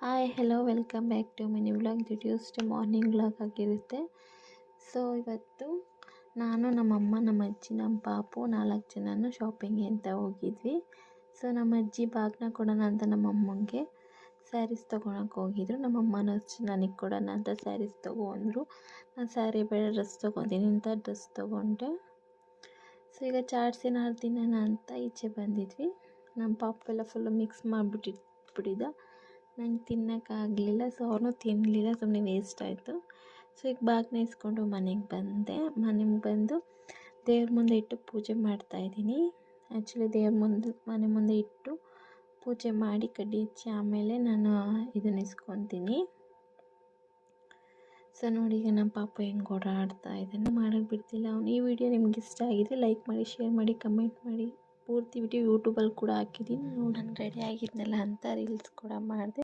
Hi hello welcome back to mini vlog. ಇದು Tuesday morning vlog ಆಗಿರುತ್ತೆ. So ಇವತ್ತು ನಾನು ನಮ್ಮಮ್ಮ ನಮ್ಮ ಅಜ್ಜಿ ನಮ್ಮ ಪಾಪು 4 ಜನನು ಶಾಪಿಂಗ್ಗೆ ಅಂತ ಹೋಗಿದ್ವಿ. ಸೊ ನಮ್ಮ ಅಜ್ಜಿ ಬಾಗ್ನ ಕೊಡೋಣ ಅಂತ ನಮ್ಮಮ್ಮಂಗೆ ಸ್ಯಾರೀಸ್ ತೊಗೊಳಕ್ಕೆ ಹೋಗಿದ್ರು. ನಮ್ಮಮ್ಮನೂ ನನಗೆ ಕೊಡೋಣ ಅಂತ ಸ್ಯಾರೀಸ್ ತೊಗೊ ಅಂದರು. ನಾನು ಸ್ಯಾರಿ ಬೇಡ ಡ್ರೆಸ್ ತೊಗೊತೀನಿ ಅಂತ ಡ್ರೆಸ್ ತೊಗೊಂಡೆ. ಸೊ ಈಗ ಚಾಟ್ಸ್ ಏನಾದ್ರು ತಿನ್ನೋಣ ಅಂತ ಈಚೆ ಬಂದಿದ್ವಿ. ನಮ್ಮ ಪಾಪು ಎಲ್ಲ ಫುಲ್ಲು ಮಿಕ್ಸ್ ಮಾಡಿಬಿಟ್ಟಿದ್ದ. ನಂಗೆ ತಿನ್ನೋಕ್ಕಾಗಲಿಲ್ಲ. ಸೊ ಅವ್ರನ್ನೂ ತಿನ್ನಲಿಲ್ಲ, ಸುಮ್ಮನೆ ವೇಸ್ಟ್ ಆಯಿತು. ಸೊ ಈಗ ಬಾಗ್ನ ಇಸ್ಕೊಂಡು ಮನೆಗೆ ಬಂದೆ. ಮನೆಗೆ ಬಂದು ದೇವ್ರ ಮುಂದೆ ಇಟ್ಟು ಪೂಜೆ ಮಾಡ್ತಾಯಿದ್ದೀನಿ. ಆ್ಯಕ್ಚುಲಿ ದೇವ್ರ ಮನೆ ಮುಂದೆ ಇಟ್ಟು ಪೂಜೆ ಮಾಡಿ ಕಡ್ಡಿ ಹಚ್ಚಿ ಆಮೇಲೆ ನಾನು ಇದನ್ನು ಇಸ್ಕೊತೀನಿ. ಸೊ ನೋಡಿ ಈಗ ನಮ್ಮ ಪಾಪ ಹೆಂಗೆ ಓಡಾಡ್ತಾ ಇದ್ದಾನೆ, ಮಾಡೋಕ್ಕೆ ಬಿಡ್ತಿಲ್ಲ ಅವನು. ಈ ವಿಡಿಯೋ ನಿಮ್ಗೆ ಇಷ್ಟ ಆಗಿದ್ರೆ ಲೈಕ್ ಮಾಡಿ, ಶೇರ್ ಮಾಡಿ, ಕಮೆಂಟ್ ಮಾಡಿ. ಪೂರ್ತಿ ವಿಡಿಯೋ ಯೂಟ್ಯೂಬಲ್ಲಿ ಕೂಡ ಹಾಕಿದ್ದೀನಿ ನೋಡಿ. ನಾನು ರೆಡಿ ಆಗಿದ್ನಲ್ಲ ಅಂತ ರೀಲ್ಸ್ ಕೂಡ ಮಾಡಿದೆ.